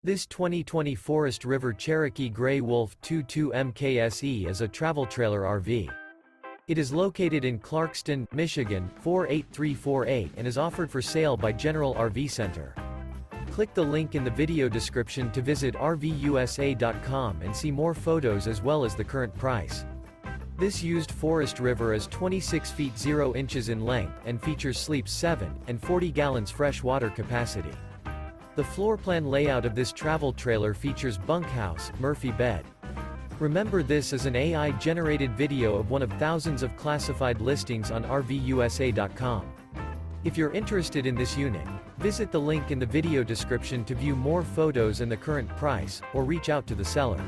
This 2020 Forest River Cherokee Grey Wolf 22 MKSE is a travel trailer RV. It is located in Clarkston, Michigan, 48348 and is offered for sale by General RV Center. Click the link in the video description to visit RVUSA.com and see more photos as well as the current price. This used Forest River is 26 feet 0 inches in length and features sleeps 7 and 40 gallons fresh water capacity. The floor plan layout of this travel trailer features bunkhouse, Murphy bed. Remember, this is an AI-generated video of one of thousands of classified listings on RVUSA.com. If you're interested in this unit, visit the link in the video description to view more photos and the current price, or reach out to the seller.